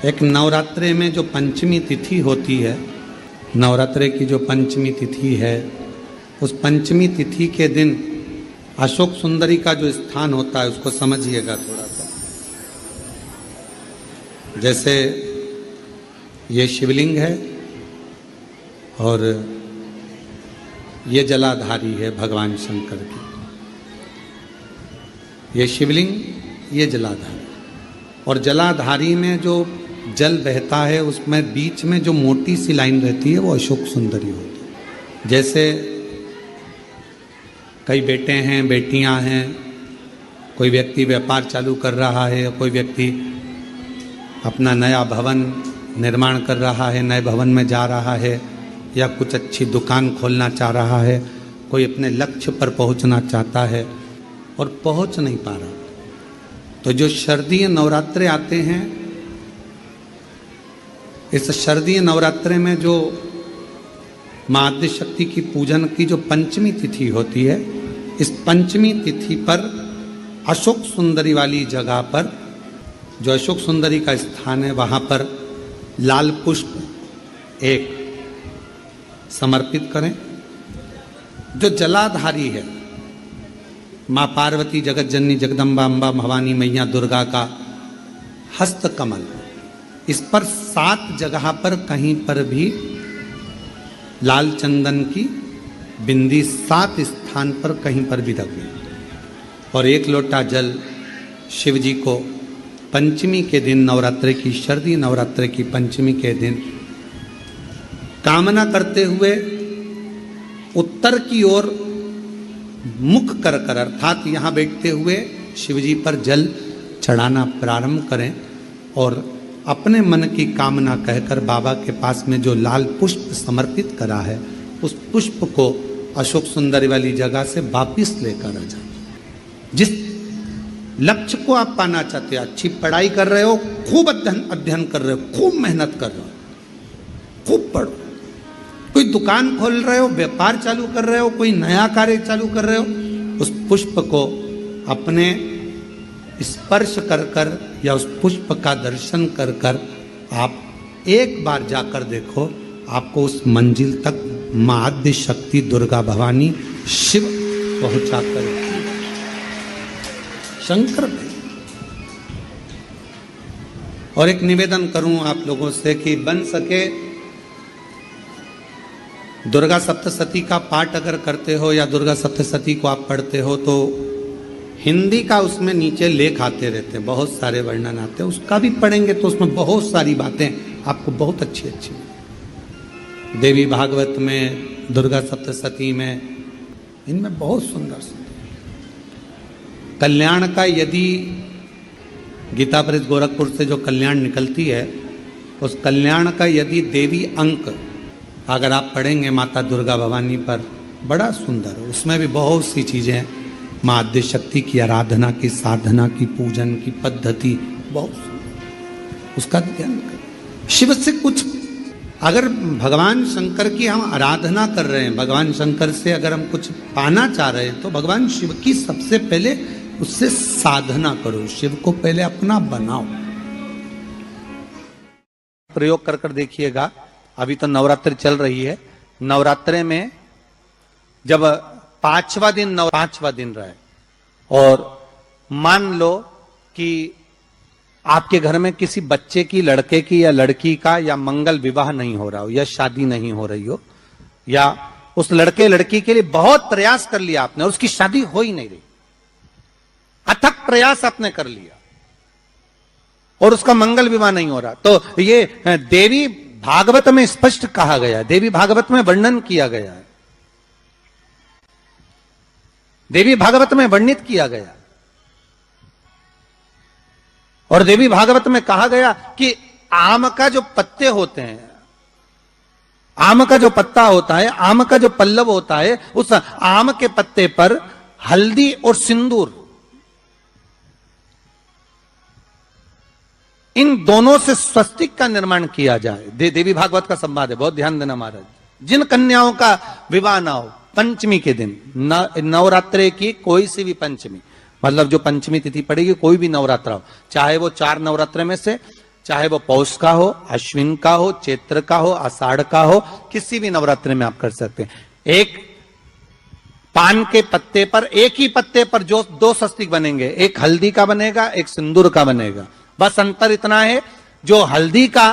एक नवरात्रे में जो पंचमी तिथि होती है, नवरात्रे की जो पंचमी तिथि है, उस पंचमी तिथि के दिन अशोक सुंदरी का जो स्थान होता है उसको समझिएगा थोड़ा सा। जैसे ये शिवलिंग है और ये जलाधारी है भगवान शंकर की। ये शिवलिंग, ये जलाधारी, और जलाधारी में जो जल बहता है उसमें बीच में जो मोटी सी लाइन रहती है वो अशोक सुंदरी होती है। जैसे कई बेटे हैं, बेटियां हैं, कोई व्यक्ति व्यापार चालू कर रहा है, कोई व्यक्ति अपना नया भवन निर्माण कर रहा है, नए भवन में जा रहा है, या कुछ अच्छी दुकान खोलना चाह रहा है, कोई अपने लक्ष्य पर पहुंचना चाहता है और पहुंच नहीं पा रहा। तो जो शारदीय नवरात्रे आते हैं, इस शारदीय नवरात्रे में जो मां आद्य शक्ति की पूजन की जो पंचमी तिथि होती है, इस पंचमी तिथि पर अशोक सुंदरी वाली जगह पर, जो अशोक सुंदरी का स्थान है, वहां पर लाल पुष्प एक समर्पित करें। जो जलाधारी है, मां पार्वती, जगत जननी, जगदम्बा, अम्बा, भवानी मैया, दुर्गा का हस्त कमल, इस पर 7 जगह पर कहीं पर भी लाल चंदन की बिंदी 7 स्थान पर कहीं पर भी रख दें, और 1 लोटा जल शिव जी को पंचमी के दिन, नवरात्रे की, शारदीय नवरात्रे की पंचमी के दिन कामना करते हुए उत्तर की ओर मुख कर कर, अर्थात यहाँ बैठते हुए शिव जी पर जल चढ़ाना प्रारंभ करें, और अपने मन की कामना कहकर बाबा के पास में जो लाल पुष्प समर्पित करा है, उस पुष्प को अशोक सुंदरी वाली जगह से वापिस लेकर आ जाए। जिस लक्ष्य को आप पाना चाहते हो, अच्छी पढ़ाई कर रहे हो, खूब अध्ययन कर रहे हो, खूब मेहनत कर रहे हो, खूब पढ़ो, कोई दुकान खोल रहे हो, व्यापार चालू कर रहे हो, कोई नया कार्य चालू कर रहे हो, उस पुष्प को अपने स्पर्श कर कर या उस पुष्प का दर्शन कर कर आप एक बार जाकर देखो, आपको उस मंजिल तक मां आद्य शक्ति, दुर्गा भवानी, शिव पहुंचा कर शंकर भाई। और एक निवेदन करूं आप लोगों से कि बन सके दुर्गा सप्तशती का पाठ अगर करते हो या दुर्गा सप्तशती को आप पढ़ते हो तो हिंदी का उसमें नीचे लेख आते रहते हैं, बहुत सारे वर्णन आते हैं, उसका भी पढ़ेंगे तो उसमें बहुत सारी बातें आपको बहुत अच्छी अच्छी, देवी भागवत में, दुर्गा सप्तशती में, इनमें बहुत सुंदर सुंदर कल्याण का, यदि गीता प्रेस गोरखपुर से जो कल्याण निकलती है, उस कल्याण का यदि देवी अंक अगर आप पढ़ेंगे माता दुर्गा भवानी पर, बड़ा सुंदर है। उसमें भी बहुत सी चीज़ें, मां आद्य शक्ति की आराधना की, साधना की, पूजन की पद्धति बहुत सुंदर, उसका ध्यान करें। शिव से कुछ, अगर भगवान शंकर की हम आराधना कर रहे हैं, भगवान शंकर से अगर हम कुछ पाना चाह रहे हैं, तो भगवान शिव की सबसे पहले उससे साधना करो, शिव को पहले अपना बनाओ। प्रयोग कर कर देखिएगा। अभी तो नवरात्रि चल रही है, नवरात्रे में जब 5वां दिन रहे, और मान लो कि आपके घर में किसी बच्चे की, लड़के की या लड़की का या मंगल विवाह नहीं हो रहा हो, या शादी नहीं हो रही हो, या उस लड़के लड़की के लिए बहुत प्रयास कर लिया आपने और उसकी शादी हो ही नहीं रही, अथक प्रयास आपने कर लिया और उसका मंगल विवाह नहीं हो रहा, तो ये देवी भागवत में स्पष्ट कहा गया है, देवी भागवत में वर्णन किया गया है, देवी भागवत में वर्णित किया गया, और देवी भागवत में कहा गया कि आम का जो पत्ते होते हैं, आम का जो पत्ता होता है, आम का जो पल्लव होता है, उस आम के पत्ते पर हल्दी और सिंदूर, इन दोनों से स्वस्तिक का निर्माण किया जाए। देवी भागवत का संवाद है, बहुत ध्यान देना महाराज। जिन कन्याओं का विवाह ना हो पंचमी के दिन, नवरात्रे की कोई सी भी पंचमी, मतलब जो पंचमी तिथि पड़ेगी, कोई भी नवरात्रा हो, चाहे वो 4 नवरात्रे में से चाहे वो पौष का हो, अश्विन का हो, चैत्र का हो, आषाढ़ का हो, किसी भी नवरात्र में आप कर सकते हैं। एक पान के पत्ते पर, एक ही पत्ते पर जो 2 स्वस्तिक बनेंगे, एक हल्दी का बनेगा, एक सिंदूर का बनेगा। बस अंतर इतना है, जो हल्दी का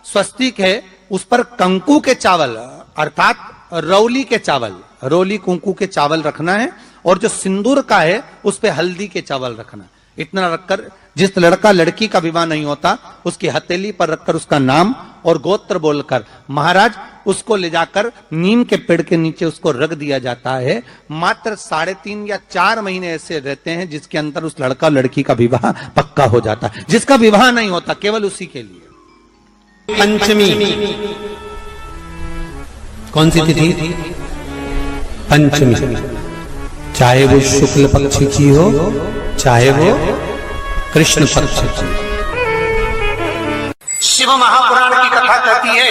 स्वस्तिक है उस पर कंकु के चावल अर्थात रौली के चावल, रौली कुंकू के चावल रखना है, और जो सिंदूर का है उस पे हल्दी के चावल रखना है। इतना रखकर जिस लड़का लड़की का विवाह नहीं होता उसकी हथेली पर रखकर उसका नाम और गोत्र बोलकर महाराज उसको ले जाकर नीम के पेड़ के नीचे उसको रख दिया जाता है। मात्र 3.5 या 4 महीने ऐसे रहते हैं जिसके अंदर उस लड़का लड़की का विवाह पक्का हो जाता है। जिसका विवाह नहीं होता केवल उसी के लिए। पंचमी कौन सी तिथि? पंचमी, चाहे वो शुक्ल पक्ष की हो चाहे वो कृष्ण पक्ष की। शिव महापुराण की कथा कहती है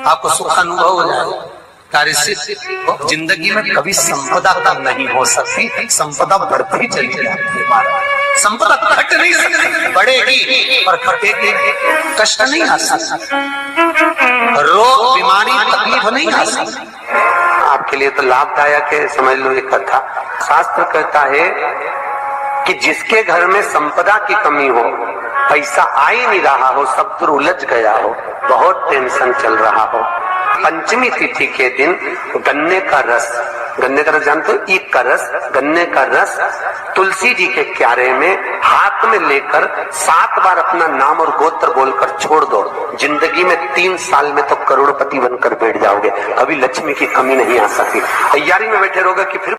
आपको सुख अनुभव हो जाए। कार्य जिंदगी में कभी संपदा कम नहीं हो सकती, संपदा बढ़ती चली जाती है। संपदा घट नहीं सकती, बढ़ेगी और घटेगी, कष्ट नहीं आ सकता, रोग बीमारी तकलीफ नहीं आ सकती। आपके लिए तो लाभदायक है, समझ लो ये कथा। शास्त्र कहता है कि जिसके घर में संपदा की कमी हो, पैसा आ ही नहीं रहा हो, सब तो उलझ गया हो, बहुत टेंशन चल रहा हो, पंचमी तिथि के दिन गन्ने का रस जानते हो, ईख का रस, गन्ने का रस तुलसी जी के क्यारे में हाथ में लेकर 7 बार अपना नाम और गोत्र बोलकर छोड़ दो। जिंदगी में 3 साल में तो करोड़पति बनकर बैठ जाओगे, कभी लक्ष्मी की कमी नहीं आ सकती। तैयारी में बैठे रहोगे कि फिर